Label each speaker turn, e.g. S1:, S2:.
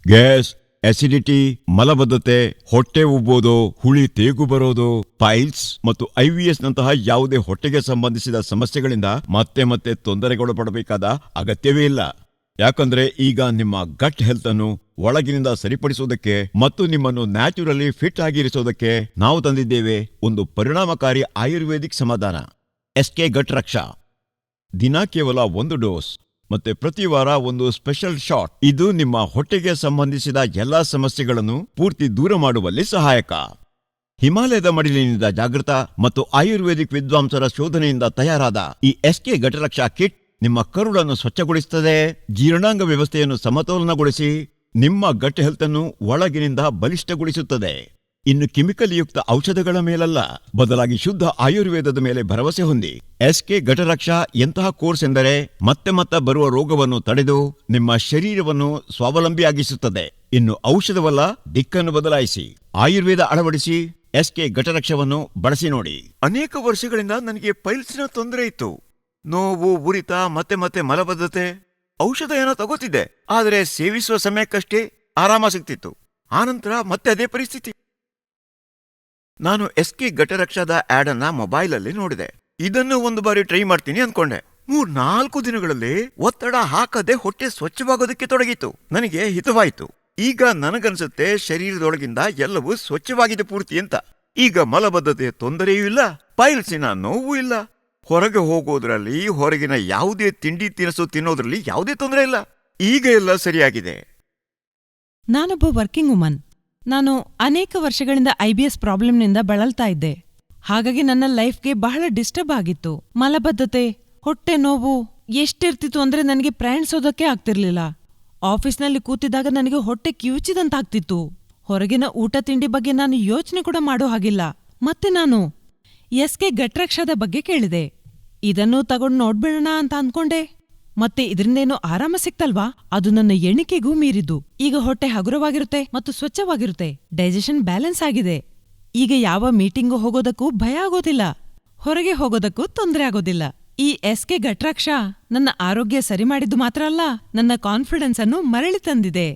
S1: Gas, acidity, ಮಲಬದ್ಧತೆ, ಹೊಟ್ಟೆ ಉಬ್ಬೋದು, ಹುಳಿ ತೇಗು ಬರೋದು, ಪೈಲ್ಸ್ ಮತ್ತು IBS ನಂತಹ ಯಾವುದೇ ಹೊಟ್ಟೆಗೆ ಸಂಬಂಧಿಸಿದ ಸಮಸ್ಯೆಗಳಿಂದ ಮತ್ತೆ ಮತ್ತೆ ತೊಂದರೆಗೊಳಪಡಬೇಕಾದ ಅಗತ್ಯವೇ ಇಲ್ಲ. ಯಾಕಂದ್ರೆ ಈಗ ನಿಮ್ಮ ಗಟ್ ಹೆಲ್ತ್ ಅನ್ನು ಒಳಗಿನಿಂದ ಸರಿಪಡಿಸೋದಕ್ಕೆ ಮತ್ತು ನಿಮ್ಮನ್ನು ನ್ಯಾಚುರಲಿ ಫಿಟ್ ಆಗಿರಿಸೋದಕ್ಕೆ ನಾವು ತಂದಿದ್ದೇವೆ ಒಂದು ಪರಿಣಾಮಕಾರಿ ಆಯುರ್ವೇದಿಕ್ ಸಮಾಧಾನ, SK ಗಟ್ ರಕ್ಷಾ. ದಿನ ಕೇವಲ 1 ಡೋಸ್ ಮತ್ತೆ ಪ್ರತಿ ವಾರ ಒಂದು ಸ್ಪೆಷಲ್ ಶಾಟ್. ಇದು ನಿಮ್ಮ ಹೊಟ್ಟೆಗೆ ಸಂಬಂಧಿಸಿದ ಎಲ್ಲಾ ಸಮಸ್ಯೆಗಳನ್ನು ಪೂರ್ತಿ ದೂರ ಮಾಡುವಲ್ಲಿ ಸಹಾಯಕ. ಹಿಮಾಲಯದ ಮಡಿಲಿನಿಂದ ಜಾಗೃತ ಮತ್ತು ಆಯುರ್ವೇದಿಕ್ ವಿದ್ವಾಂಸರ ಶೋಧನೆಯಿಂದ ತಯಾರಾದ ಈ SK ಗಟರಕ್ಷಾ ಕಿಟ್ ನಿಮ್ಮ ಕರುಳನ್ನು ಸ್ವಚ್ಛಗೊಳಿಸುತ್ತದೆ, ಜೀರ್ಣಾಂಗ ವ್ಯವಸ್ಥೆಯನ್ನು ಸಮತೋಲನಗೊಳಿಸಿ ನಿಮ್ಮ ಗಟ್ ಹೆಲ್ತ್ ಅನ್ನು ಒಳಗಿನಿಂದ ಬಲಿಷ್ಠಗೊಳಿಸುತ್ತದೆ. ಇನ್ನು ಕೆಮಿಕಲ್ ಯುಕ್ತ ಔಷಧಗಳ ಮೇಲಲ್ಲ, ಬದಲಾಗಿ ಶುದ್ಧ ಆಯುರ್ವೇದದ ಮೇಲೆ ಭರವಸೆ ಹೊಂದಿ. SK ಗಟರಕ್ಷಾ ಎಂತಹ ಕೋರ್ಸ್ ಎಂದರೆ ಮತ್ತೆ ಮತ್ತೆ ಬರುವ ರೋಗವನ್ನು ತಡೆದು ನಿಮ್ಮ ಶರೀರವನ್ನು ಸ್ವಾವಲಂಬಿಯಾಗಿಸುತ್ತದೆ. ಇನ್ನು ಔಷಧವಲ್ಲ, ದಿಕ್ಕನ್ನು ಬದಲಾಯಿಸಿ. ಆಯುರ್ವೇದ ಅಳವಡಿಸಿ SK ಗಟರಕ್ಷವನ್ನು ಬಳಸಿ ನೋಡಿ. ಅನೇಕ ವರ್ಷಗಳಿಂದ ನನಗೆ ಪೈಲ್ಸ್ನ ತೊಂದರೆ ಇತ್ತು. ನೋವು, ಉರಿತ, ಮತ್ತೆ ಮತ್ತೆ ಮಲಬದ್ಧತೆ. ಔಷಧ ಏನೋ ತಗೋತಿದ್ದೆ, ಆದರೆ ಸೇವಿಸುವ ಸಮಯಕ್ಕಷ್ಟೇ ಆರಾಮ ಸಿಗ್ತಿತ್ತು. ಆನಂತರ ಮತ್ತೆ ಅದೇ ಪರಿಸ್ಥಿತಿ. ನಾನು SK ಗಟರಕ್ಷಾದ ಆಡ್ ಅನ್ನ ಮೊಬೈಲಲ್ಲಿ ನೋಡಿದೆ. ಇದನ್ನು ಒಂದು ಬಾರಿ ಟ್ರೈ ಮಾಡ್ತೀನಿ ಅನ್ಕೊಂಡೆ. 3-4 ದಿನಗಳಲ್ಲಿ ಒತ್ತಡ ಹಾಕದೆ ಹೊಟ್ಟೆ ಸ್ವಚ್ಛವಾಗೋದಕ್ಕೆ ತೊಡಗಿತು. ನನಗೆ ಹಿತವಾಯಿತು. ಈಗ ನನಗನ್ಸುತ್ತೆ ಶರೀರದೊಳಗಿಂದ ಎಲ್ಲವೂ ಸ್ವಚ್ಛವಾಗಿದೆ ಪೂರ್ತಿ ಅಂತ. ಈಗ ಮಲಬದ್ಧತೆಯ ತೊಂದರೆಯೂ ಇಲ್ಲ, ಪೈಲ್ಸಿನ ನೋವು ಇಲ್ಲ. ಹೊರಗೆ ಹೋಗೋದ್ರಲ್ಲಿ, ಹೊರಗಿನ ಯಾವುದೇ ತಿಂಡಿ ತಿನಿಸು ತಿನ್ನೋದ್ರಲ್ಲಿ ಯಾವುದೇ ತೊಂದರೆ ಇಲ್ಲ. ಈಗ ಎಲ್ಲ ಸರಿಯಾಗಿದೆ.
S2: ನಾನೊಬ್ಬ ವರ್ಕಿಂಗ್ ವುಮನ್. ನಾನು ಅನೇಕ ವರ್ಷಗಳಿಂದ IBS ಪ್ರಾಬ್ಲಮ್ನಿಂದ ಬಳಲ್ತಾ ಇದ್ದೆ. ಹಾಗಾಗಿ ನನ್ನ ಲೈಫ್ಗೆ ಬಹಳ ಡಿಸ್ಟರ್ಬ್ ಆಗಿತ್ತು. ಮಲಬದ್ಧತೆ, ಹೊಟ್ಟೆ ನೋವು ಎಷ್ಟಿರ್ತಿತ್ತು ಅಂದ್ರೆ ನನಗೆ ಪ್ರಯಾಣಿಸೋದಕ್ಕೆ ಆಗ್ತಿರ್ಲಿಲ್ಲ. ಆಫೀಸ್ನಲ್ಲಿ ಕೂತಿದ್ದಾಗ ನನಗೆ ಹೊಟ್ಟೆ ಕಿವುಚಿದಂತಾಗ್ತಿತ್ತು. ಹೊರಗಿನ ಊಟ ತಿಂಡಿ ಬಗ್ಗೆ ನಾನು ಯೋಚನೆ ಕೂಡ ಮಾಡೋ ಹಾಗಿಲ್ಲ. ಮತ್ತೆ ನಾನು SK ಗಟ್ರಕ್ಷಾದ ಬಗ್ಗೆ ಕೇಳಿದೆ. ಇದನ್ನು ತಗೊಂಡು ನೋಡ್ಬಿಡೋಣ ಅಂತ ಅನ್ಕೊಂಡೆ. ಮತ್ತೆ ಇದರಿಂದೇನೋ ಆರಾಮ ಸಿಕ್ತಲ್ವಾ, ಅದು ನನ್ನ ಎಣಿಕೆಗೂ ಮೀರಿದ್ದು. ಈಗ ಹೊಟ್ಟೆ ಹಗುರವಾಗಿರುತ್ತೆ ಮತ್ತು ಸ್ವಚ್ಛವಾಗಿರುತ್ತೆ. ಡೈಜೆಷನ್ ಬ್ಯಾಲೆನ್ಸ್ ಆಗಿದೆ. ಈಗ ಯಾವ ಮೀಟಿಂಗು ಹೋಗೋದಕ್ಕೂ ಭಯ ಆಗೋದಿಲ್ಲ, ಹೊರಗೆ ಹೋಗೋದಕ್ಕೂ ತೊಂದರೆ ಆಗೋದಿಲ್ಲ. ಈ SK ಗಟ್ರಕ್ಷಾ ನನ್ನ ಆರೋಗ್ಯ ಸರಿ ಮಾಡಿದ್ದು ಮಾತ್ರ ಅಲ್ಲ, ನನ್ನ ಕಾನ್ಫಿಡೆನ್ಸ್ ಅನ್ನು ಮರಳಿ ತಂದಿದೆ.